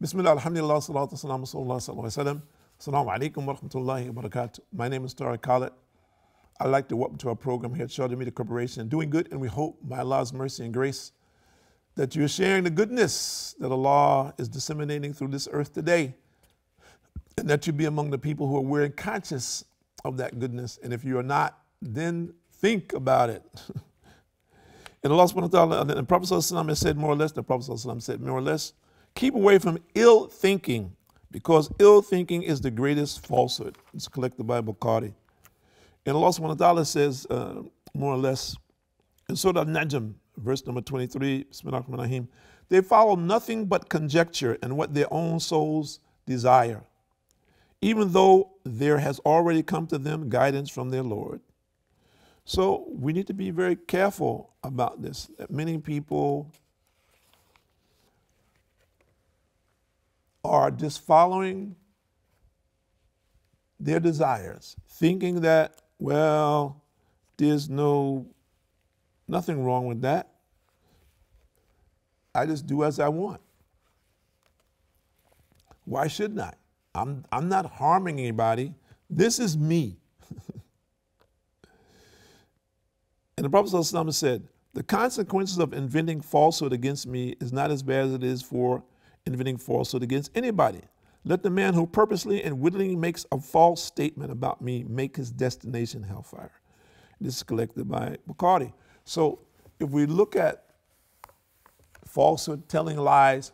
Bismillah, alhamdulillah, salatu wassalamu sallallahu alaihi wasallam. Assalamu alaikum wa rahmatullahi wa barakatuh. My name is Tariq Khalid. I'd like to welcome to our program here at Sharjah Media Corporation. Doing good, and we hope by Allah's mercy and grace that you're sharing the goodness that Allah is disseminating through this earth today, and that you be among the people who are aware and conscious of that goodness. And if you are not, then think about it. And Allah subhanahu wa ta'ala, and the Prophet has said more or less, keep away from ill thinking, because ill thinking is the greatest falsehood. It's collected by Bukhari. And Allah subhanahu wa ta'ala says, more or less, in Surah Najm, verse number 23, Bismillahirrahmanirrahim, they follow nothing but conjecture and what their own souls desire, even though there has already come to them guidance from their Lord. So we need to be very careful about this. That many people are just following their desires, thinking that, well, there's nothing wrong with that. I just do as I want. Why shouldn't I? I'm not harming anybody. This is me. And the Prophet ﷺ said, the consequences of inventing falsehood against me is not as bad as it is for inventing falsehood against anybody. Let the man who purposely and wittingly makes a false statement about me make his destination hellfire. This is collected by Bukhari. So if we look at falsehood, telling lies,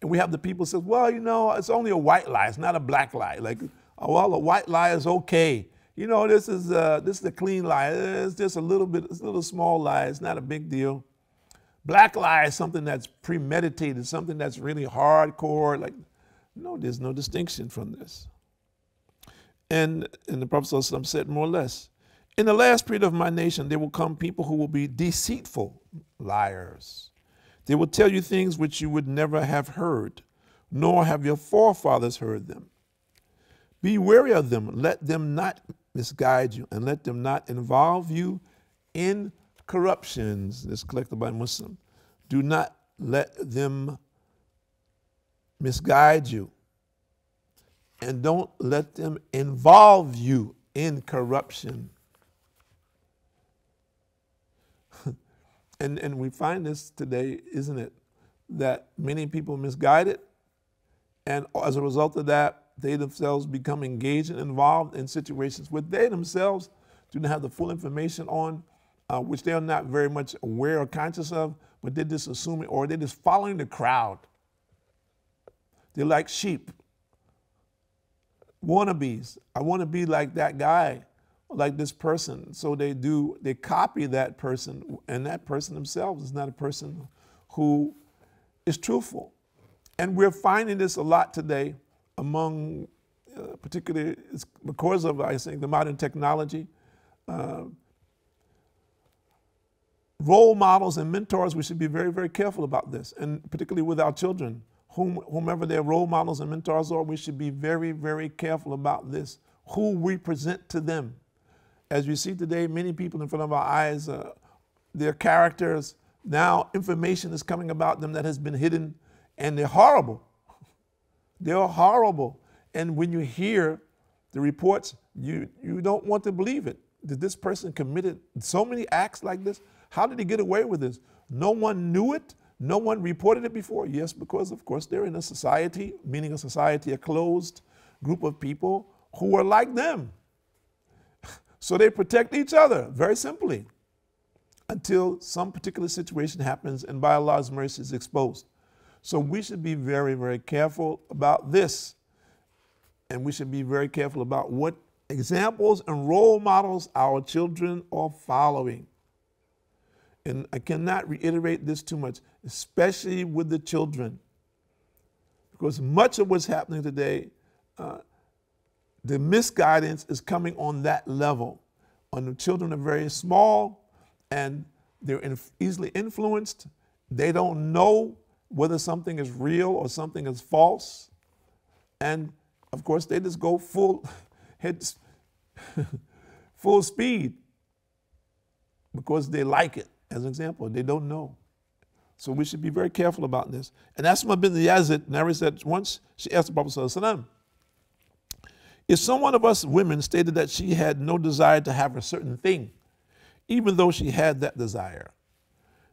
and we have the people who say, well, you know, it's only a white lie, it's not a black lie. Like, oh, well, a white lie is okay. You know, this is a clean lie. It's just a little small lie. It's not a big deal. Black lie is something that's premeditated, something that's really hardcore. Like, no, there's no distinction from this. And the Prophet ﷺ said more or less, in the last period of my nation, there will come people who will be deceitful liars. They will tell you things which you would never have heard, nor have your forefathers heard them. Be wary of them. Let them not misguide you, and let them not involve you in corruptions. This is collected by Muslim. Do not let them misguide you, and don't let them involve you in corruption. And we find this today, isn't it? That many people misguided, and as a result of that, they themselves become engaged and involved in situations where they themselves do not have the full information on, which they're not very much aware or conscious of, but they're just assuming, or they're just following the crowd. They're like sheep, wannabes. I want to be like that guy, like this person. So they copy that person, and that person themselves is not a person who is truthful. And we're finding this a lot today among, particularly because of, I think, the modern technology. Role models and mentors, we should be very, very careful about this, and particularly with our children. Whomever their role models and mentors are, we should be very, very careful about this, who we present to them. As we see today, many people in front of our eyes, their characters, now information is coming about them that has been hidden, and they're horrible. They're horrible. And when you hear the reports, you don't want to believe it. Did this person committed so many acts like this? How did he get away with this? No one knew it. No one reported it before. Yes, because of course they're in a society, meaning a closed group of people who are like them. So they protect each other, very simply, until some particular situation happens and by Allah's mercy is exposed. So we should be very, very careful about this. And we should be very careful about what examples and role models our children are following. And I cannot reiterate this too much, especially with the children, because much of what's happening today, the misguidance is coming on that level. When the children are very small and they're easily influenced, they don't know whether something is real or something is false. And of course, they just go full speed because they like it. As an example, they don't know. So we should be very careful about this. And Asma bin Yazid narrates that once she asked the Prophet ﷺ, if some one of us women stated that she had no desire to have a certain thing, even though she had that desire,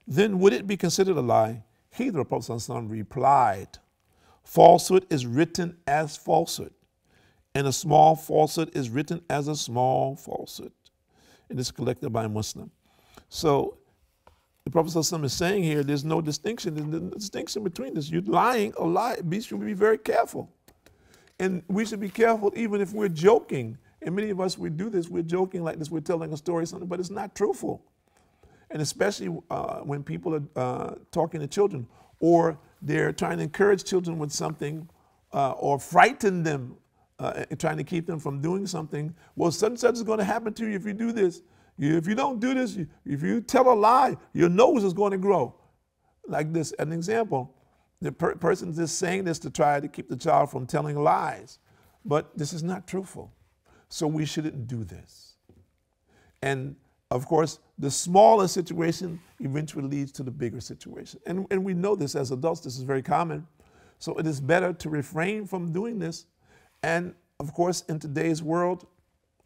then would it be considered a lie? He, the Prophet ﷺ, replied, falsehood is written as falsehood, and a small falsehood is written as a small falsehood. And it's collected by a Muslim. So the Prophet ﷺ is saying here, there's no distinction. There's no distinction between this. You're lying, a lie. We should be very careful. And we should be careful even if we're joking. And many of us, we do this, we're joking like this, we're telling a story or something, but it's not truthful. And especially when people are talking to children, or they're trying to encourage children with something, or frighten them, trying to keep them from doing something. Well, such and such is going to happen to you if you do this. If you don't do this, if you tell a lie, your nose is going to grow. Like this, an example. The person is just saying this to try to keep the child from telling lies. But this is not truthful. So we shouldn't do this. And of course, the smaller situation eventually leads to the bigger situation. And we know this as adults, this is very common. So it is better to refrain from doing this. And of course, in today's world,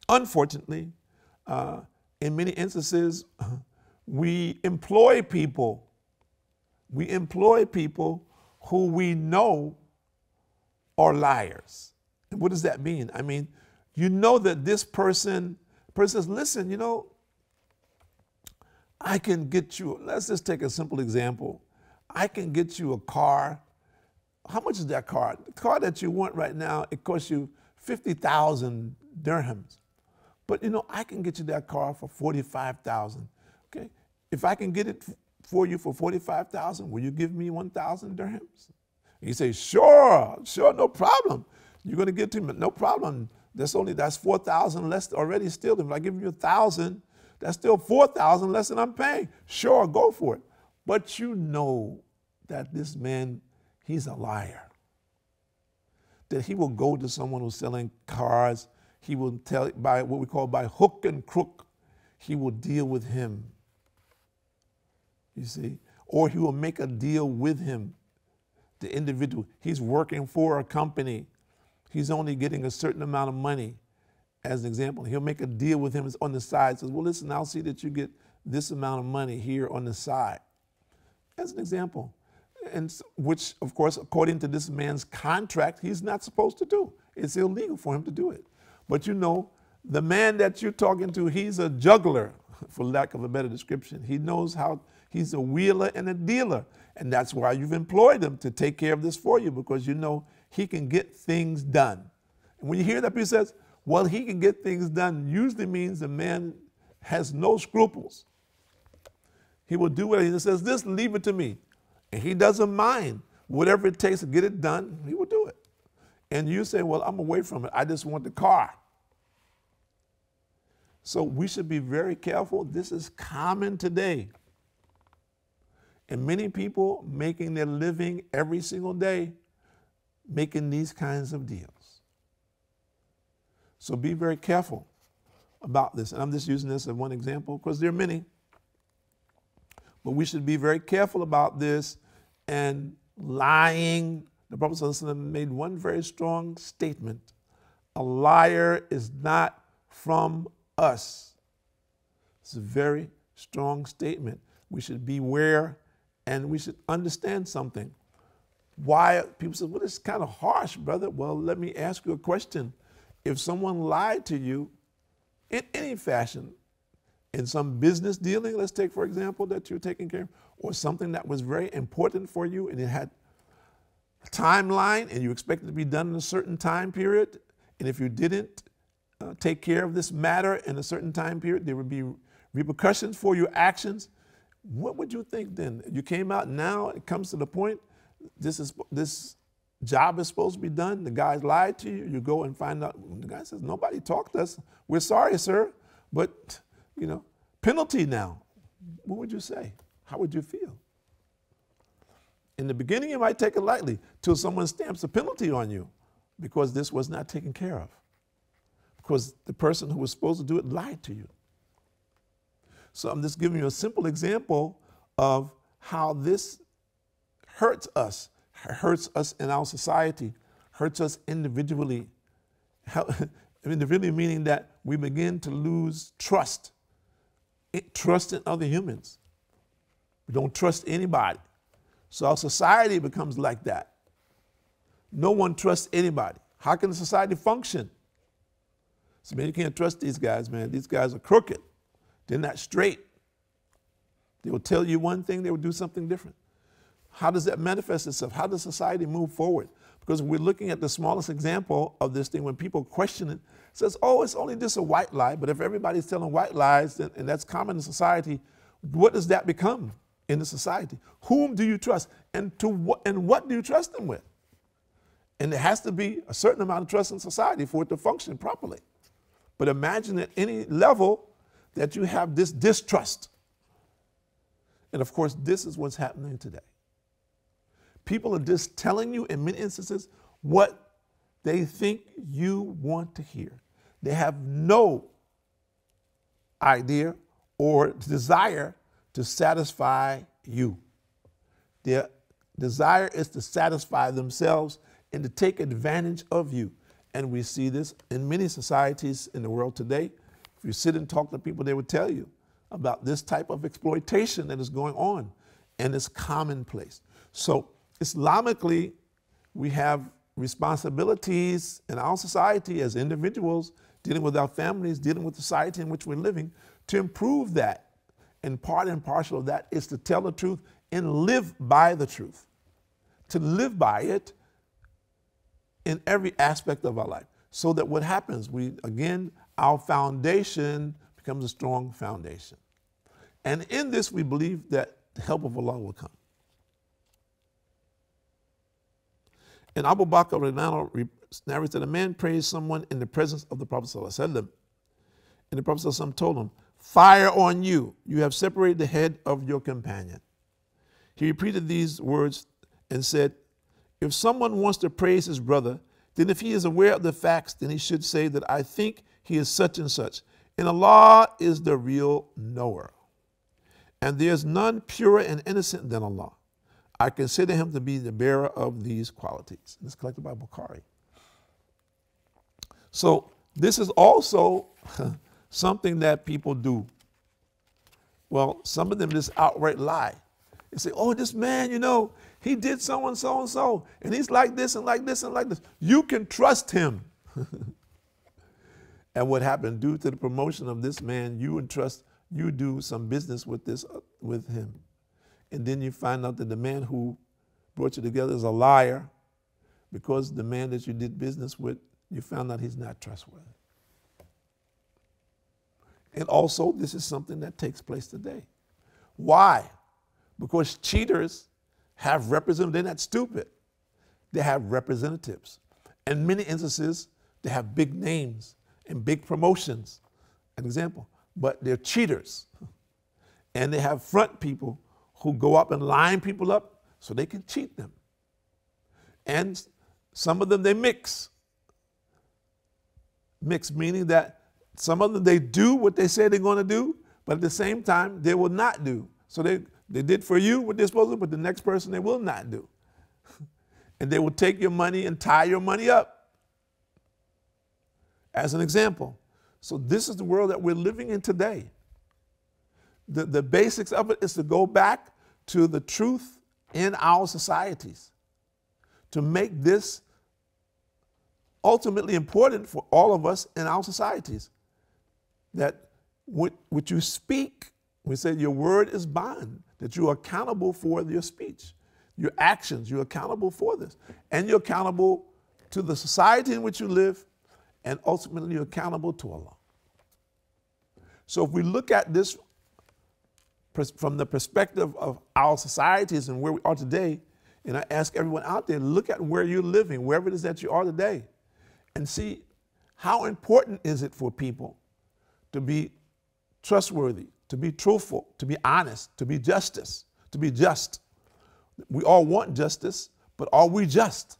unfortunately, in many instances, we employ people who we know are liars. And what does that mean? I mean, you know that this person says, listen, you know, I can get you, let's just take a simple example. I can get you a car. How much is that car? The car that you want right now, it costs you 50,000 dirhams. But you know, I can get you that car for 45,000, okay? If I can get it for you for 45,000, will you give me 1,000 dirhams? And you say, sure, no problem. You're gonna give it to me, no problem. That's 4,000 less already still. If I give you 1,000, that's still 4,000 less than I'm paying. Sure, go for it. But you know that this man, he's a liar. That he will go to someone who's selling cars. He will tell by what we call by hook and crook. He will deal with him. You see? Or he will make a deal with him, the individual. He's working for a company. He's only getting a certain amount of money. As an example, he'll make a deal with him on the side. Says, well, listen, I'll see that you get this amount of money here on the side. As an example. And which, of course, according to this man's contract, he's not supposed to do. It's illegal for him to do it. But you know, the man that you're talking to, he's a juggler, for lack of a better description. He knows how, he's a wheeler and a dealer. And that's why you've employed him to take care of this for you, because you know he can get things done. And when you hear that, he says, well, he can get things done, usually means the man has no scruples. He will do what he says, this, leave it to me. And he doesn't mind. Whatever it takes to get it done, he will do it. And you say, well, I'm away from it. I just want the car. So we should be very careful. This is common today. And many people making their living every single day, making these kinds of deals. So be very careful about this. And I'm just using this as one example because there are many. But we should be very careful about this and lying. The Prophet ﷺ made one very strong statement. A liar is not from us. It's a very strong statement. We should beware and we should understand something. Why people say, well, it's kind of harsh, brother. Well, let me ask you a question. If someone lied to you in any fashion, in some business dealing, let's take, for example, that you're taking care of, or something that was very important for you and it had a timeline and you expected it to be done in a certain time period, and if you didn't take care of this matter in a certain time period, there would be repercussions for your actions. What would you think then? You came out now, it comes to the point, this job is supposed to be done, the guy lied to you, you go and find out, the guy says, nobody talked to us, we're sorry, sir, but, you know, penalty now. What would you say? How would you feel? In the beginning, you might take it lightly till someone stamps a penalty on you because this was not taken care of. Because the person who was supposed to do it lied to you. So I'm just giving you a simple example of how this hurts us in our society, hurts us individually. Individually meaning that we begin to lose trust in other humans. We don't trust anybody. So our society becomes like that. No one trusts anybody. How can a society function? So, man, you can't trust these guys, man. These guys are crooked. They're not straight. They will tell you one thing, they will do something different. How does that manifest itself? How does society move forward? Because we're looking at the smallest example of this thing when people question it, says, oh, it's only just a white lie. But if everybody's telling white lies, and that's common in society, what does that become in the society? Whom do you trust? And what do you trust them with? And there has to be a certain amount of trust in society for it to function properly. But imagine at any level that you have this distrust. And of course, this is what's happening today. People are just telling you in many instances what they think you want to hear. They have no idea or desire to satisfy you. Their desire is to satisfy themselves and to take advantage of you. And we see this in many societies in the world today. If you sit and talk to people, they would tell you about this type of exploitation that is going on, and it's commonplace. So Islamically, we have responsibilities in our society as individuals, dealing with our families, dealing with the society in which we're living, to improve that. And part and parcel of that is to tell the truth and live by the truth. To live by it in every aspect of our life. So that what happens, our foundation becomes a strong foundation. And in this, we believe that the help of Allah will come. And Abu Bakr narrates that a man praised someone in the presence of the Prophet ﷺ. And the Prophet ﷺ told him, "Fire on you, you have separated the head of your companion." He repeated these words and said, if someone wants to praise his brother, then if he is aware of the facts, then he should say that I think he is such and such. And Allah is the real knower. And there is none purer and innocent than Allah. I consider him to be the bearer of these qualities. This is collected by Bukhari. So this is also something that people do. Well, some of them just outright lie. They say, oh, this man, he did so and so and so, and he's like this and like this and like this. You can trust him. And what happened, due to the promotion of this man, you do some business with him. And then you find out that the man who brought you together is a liar, because the man that you did business with, you found out he's not trustworthy. And also, this is something that takes place today. Why? Because cheaters have representatives. They're not stupid. They have representatives. In many instances, they have big names and big promotions, an example. But they're cheaters. And they have front people who go up and line people up so they can cheat them. And some of them, they mix. Mix meaning that some of them, they do what they say they're going to do, but at the same time, they will not do. So they did for you what they're supposed to, but the next person they will not do. And they will take your money and tie your money up, as an example. So this is the world that we're living in today. The basics of it is to go back to the truth in our societies, to make this ultimately important for all of us in our societies. That what you speak, we said your word is bond, that you are accountable for your speech, your actions, you're accountable for this. And you're accountable to the society in which you live, and ultimately you're accountable to Allah. So if we look at this from the perspective of our societies and where we are today, and I ask everyone out there, look at where you're living, wherever it is that you are today, and see how important is it for people to be trustworthy, to be truthful, to be honest, to be just. We all want justice, but are we just?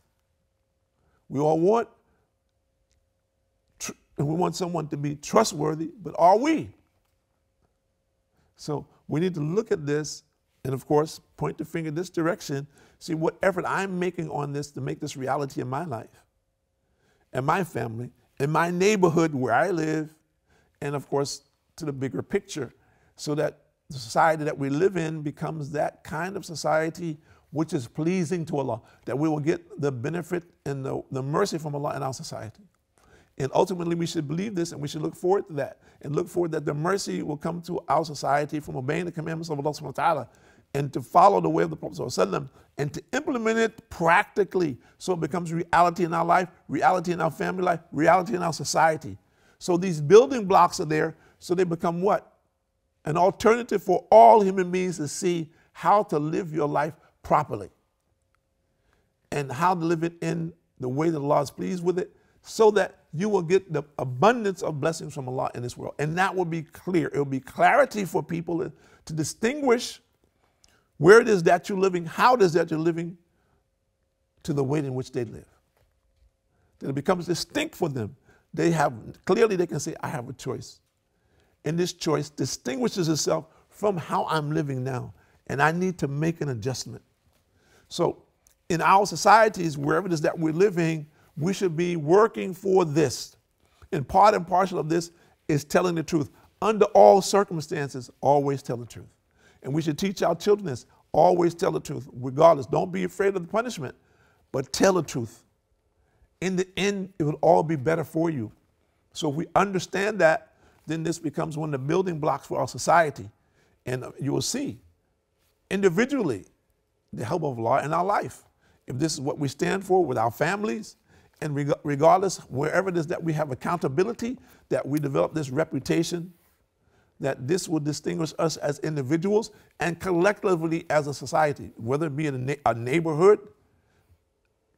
We all want someone to be trustworthy, but are we? So we need to look at this And of course, point the finger this direction. See what effort I'm making on this to make this reality in my life, and my family, in my neighborhood where I live, and of course, to the bigger picture, so that the society that we live in becomes that kind of society which is pleasing to Allah, that we will get the benefit and the mercy from Allah in our society. And ultimately, we should believe this, and we should look forward to that, and look forward that the mercy will come to our society from obeying the commandments of Allah subhanahu wa ta'ala, and to follow the way of the Prophet sallallahu alaihi wasallam, and to implement it practically so it becomes reality in our life, reality in our family life, reality in our society. So these building blocks are there, so they become what? An alternative for all human beings to see how to live your life properly, and how to live it in the way that Allah is pleased with it, so that you will get the abundance of blessings from Allah in this world. And that will be clear. It will be clarity for people to distinguish where it is that you're living, how it is that you're living, to the way in which they live. That it becomes distinct for them. Clearly they can say, I have a choice. And this choice distinguishes itself from how I'm living now. And I need to make an adjustment. So in our societies, wherever it is that we're living, we should be working for this. And part and parcel of this is telling the truth. Under all circumstances, always tell the truth. And we should teach our children this. Always tell the truth, regardless. Don't be afraid of the punishment, but tell the truth. In the end, it will all be better for you. So if we understand that, then this becomes one of the building blocks for our society. And you will see, individually, the help of Allah in our life. If this is what we stand for with our families, and regardless, wherever it is that we have accountability, that we develop this reputation, that this will distinguish us as individuals and collectively as a society, whether it be in a neighborhood,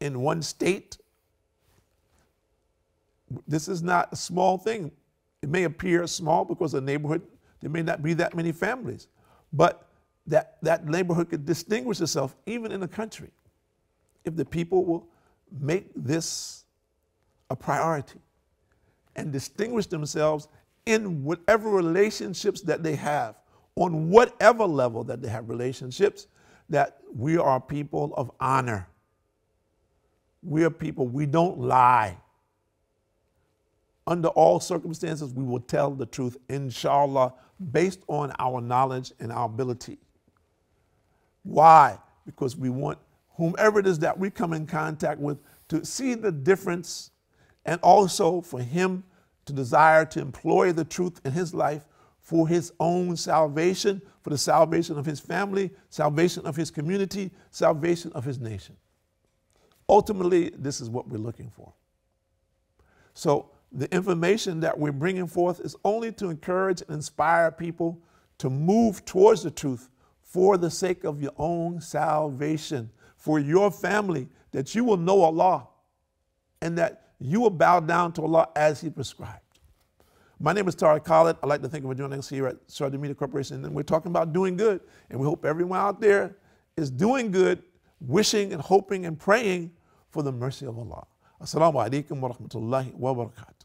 in one state. This is not a small thing. It may appear small because of the neighborhood, there may not be that many families, but that neighborhood could distinguish itself even in the country if the people will make this a priority and distinguish themselves in whatever relationships that they have, on whatever level that they have relationships, that we are people of honor. We are people, we don't lie. Under all circumstances, we will tell the truth, inshallah, based on our knowledge and our ability. Why? Because we want whomever it is that we come in contact with to see the difference, and also for him to desire to employ the truth in his life for his own salvation, for the salvation of his family, salvation of his community, salvation of his nation. Ultimately, this is what we're looking for. So the information that we're bringing forth is only to encourage and inspire people to move towards the truth for the sake of your own salvation, for your family, that you will know Allah and that you will bow down to Allah as He prescribed. My name is Tariq Khalid. I'd like to thank you for joining us here at Sharjah Media Corporation. And we're talking about doing good. And we hope everyone out there is doing good, wishing and hoping and praying for the mercy of Allah. Assalamu alaikum wa rahmatullahi wa barakatuh.